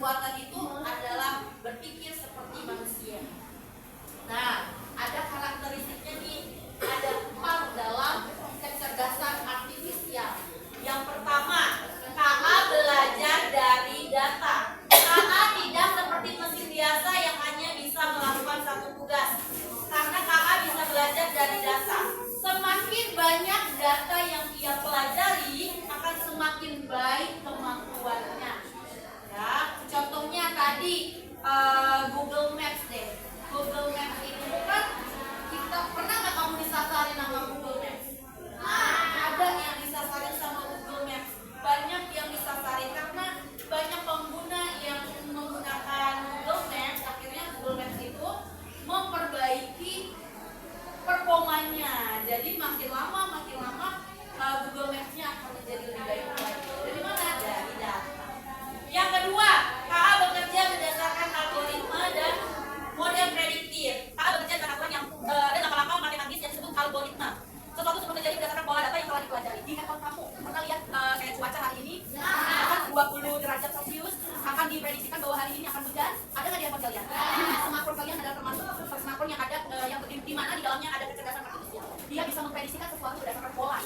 buatan itu adalah berpikir seperti manusia. Nah, ada karakteristiknya nih, ada 4 dalam kecerdasan artifisial. Yang pertama, KA belajar dari data. KA tidak seperti mesin biasa yang hanya bisa melakukan satu tugas. Karena KA bisa belajar dari data. Semakin banyak data yang ia pelajari, akan semakin baik kemampuannya. Ya, contohnya tadi Google Maps deh. Google Maps itu kan kita pernah nggak kamu disasarin sama Google Maps? Ada yang disasarin sama Google Maps. Banyak yang disasarin karena banyak pengguna yang menggunakan Google Maps. Akhirnya Google Maps itu memperbaiki performanya. Jadi makin lama Google Maps-nya akan menjadi lebih baik lagi. Dari mana? Dari data. Yang kedua, KA bekerja berdasarkan algoritma dan model prediktif. KA bekerja dengan aturan yang dan lama-lama matematis yang disebut algoritma. Sesuatu seperti terjadi berdasarkan pola data yang telah dipelajari. Di handphone kamu pernah lihat kayak cuaca hari ini akan 20 derajat Celcius, akan diprediksikan bahwa hari ini akan hujan. Ada nggak di handphone kalian? Smartphone kalian adalah termasuk smartphone yang ada yang di mana di dalamnya ada kecerdasan artifisial. Dia bisa memprediksikan sesuatu berdasarkan pola.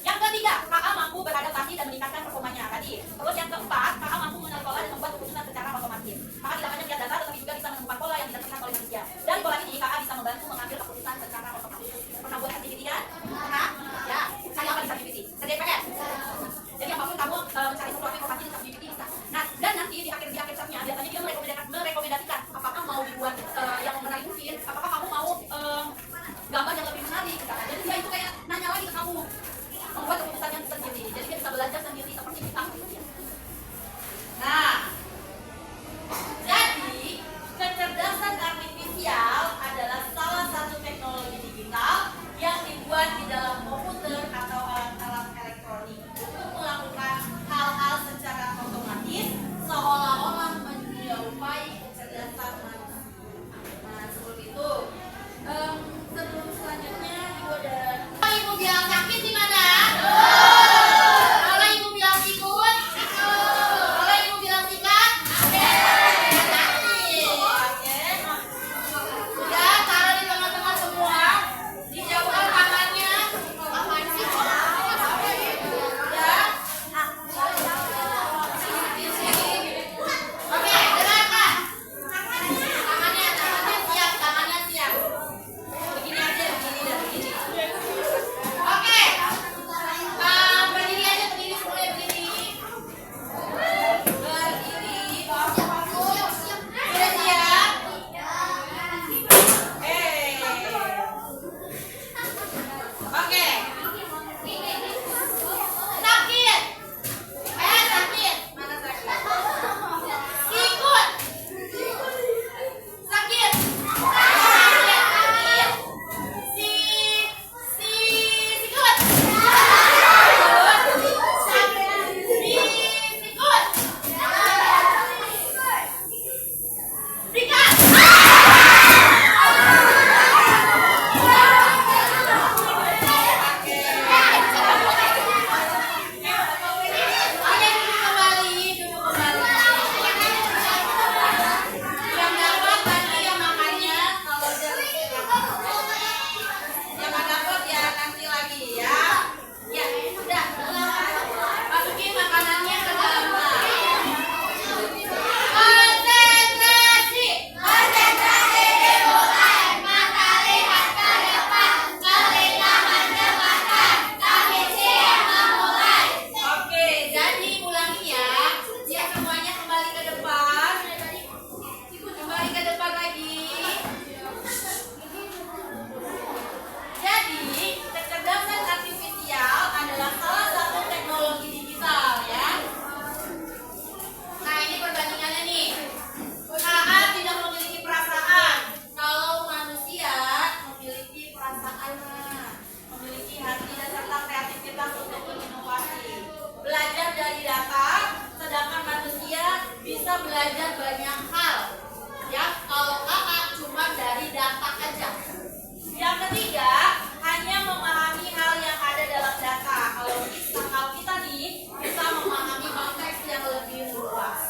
Yang ketiga, KA mampu beradaptasi dan meningkatkan performanya tadi. Terus yang keempat, KA mampu mengenali pola dan membuat keputusan secara otomatis. KA tidak hanya melihat data, tetapi juga bisa menemukan pola yang tidak terlihat oleh manusia. Dan pola ini KA bisa membantu mengambil keputusan secara otomatis. Pernah buat aktiviti kan? Pernah? Ya, cari apa di aktiviti? CDPS. Jadi apapun kamu mencari sesuatu informasi di aktiviti bisa. Nah, dan nanti di akhir setnya biasanya dia merekomendasikan apakah mau dibuat yang menarik mungkin, apakah kamu mau gambar yang lebih menarik. Jadi dia itu kayak nanya lagi ke kamu, membuat keputusannya sendiri. Jadi dia bisa belajar sendiri seperti kita. Nah, jadi kecerdasan artifisial adalah salah satu teknologi digital yang dibuat di dalam komputer atau alat-alat elektronik untuk melakukan hal-hal secara otomatis seolah-olah menyerupai kecerdasan manusia. Nah, seperti itu. Sebelum selanjutnya, Ibu dan Ibu bilang sakit di mana? Kalau Ibu bilang ikut, kalau Ibu bilang sikat, ya, taruh di tengah-tengah semua, dijauhkan tangannya, ya, oke, dengarkan, tangannya siap, begini aja, begini dan begini. Oke, berdiri aja, berdiri semuanya berdiri. Berdiri, sudah siap? Oke. Sakit. Sakit. Mana sakit? Sikut. Sakit. Sikut. belajar banyak hal. Ya, kalau kakak cuma dari data aja. Yang ketiga, hanya memahami hal yang ada dalam data. Kalau kita nih bisa memahami konteks yang lebih luas.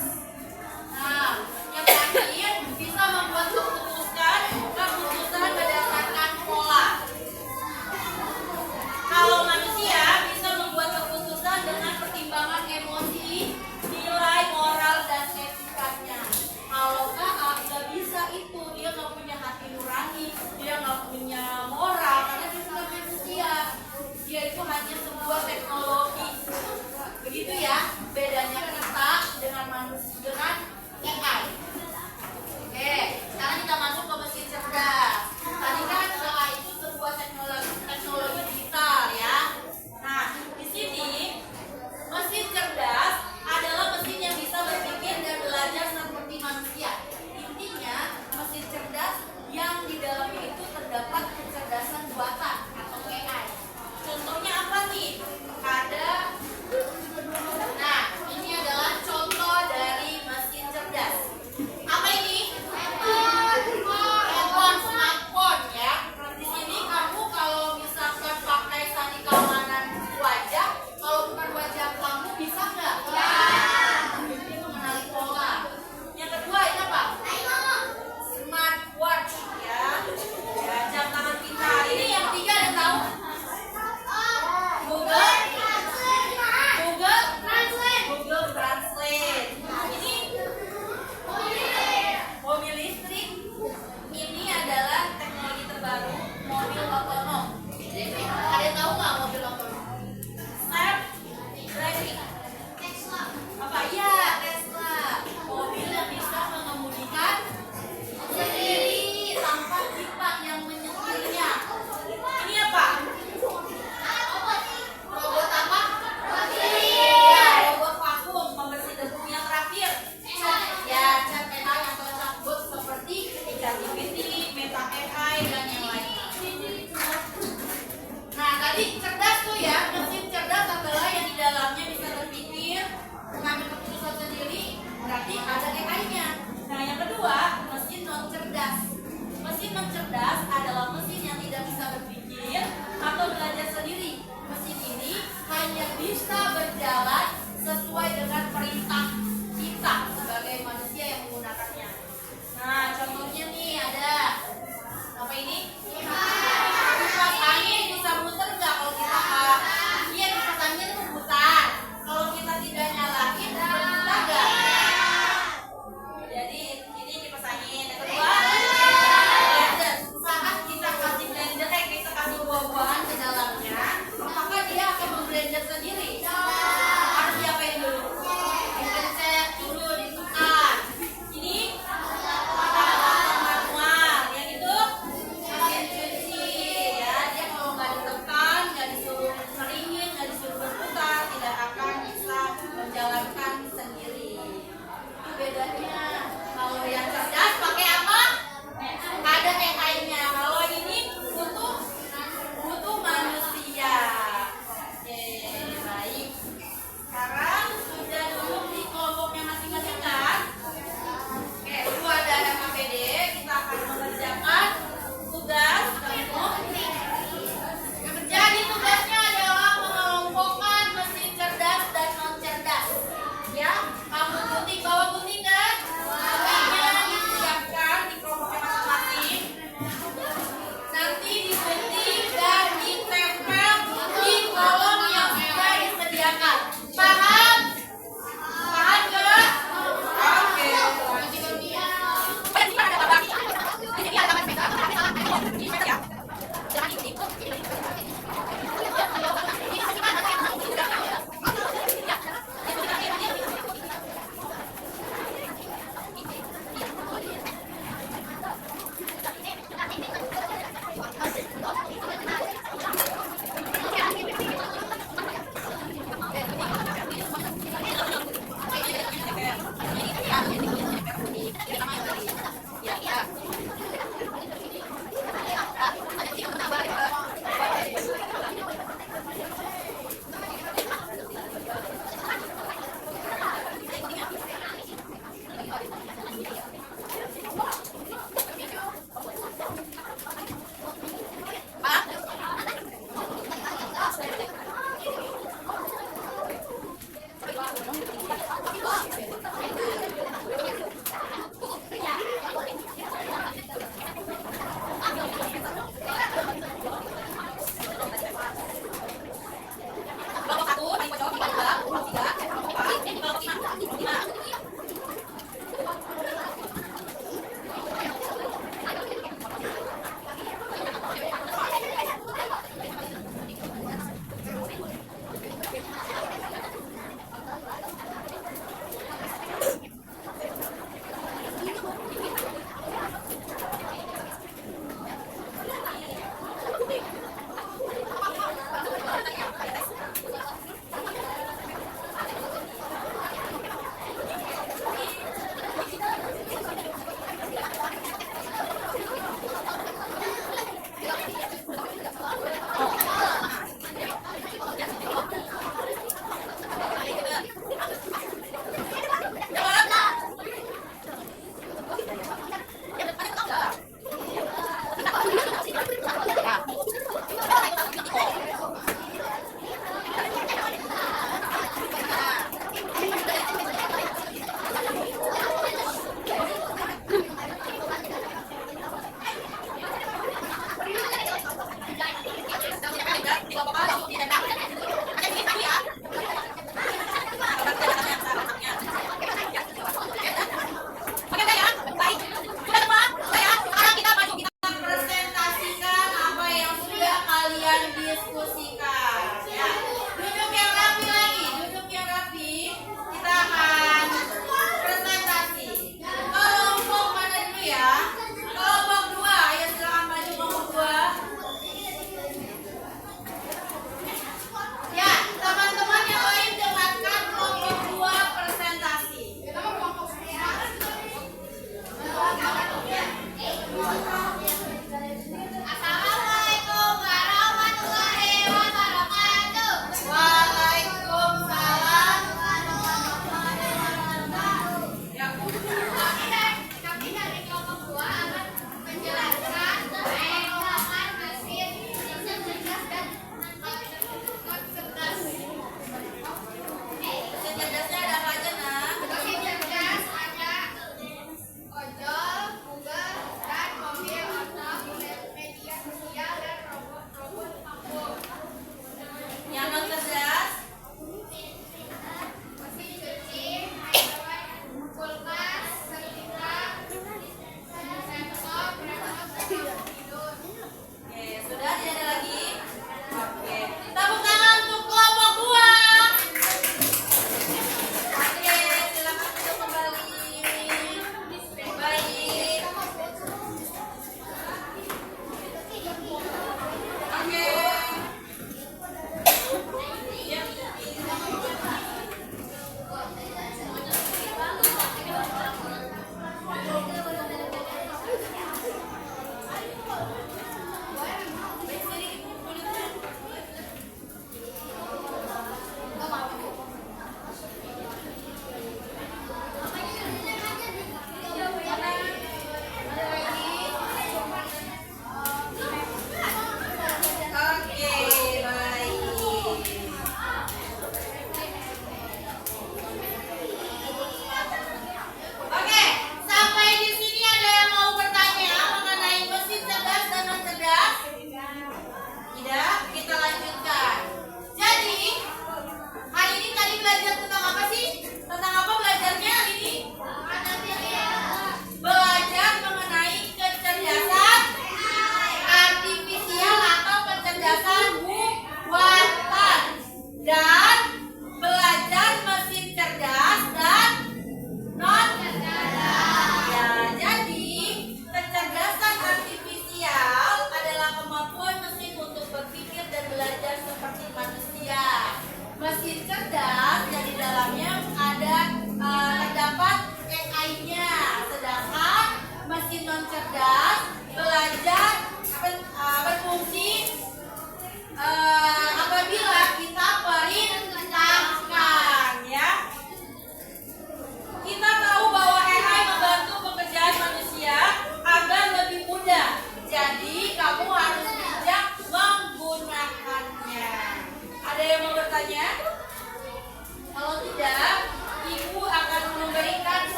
Mesin yang cerdas adalah mesin yang tidak bisa berpikir atau belajar sendiri. Mesin ini hanya bisa berjalan sesuai dengan perintah kita.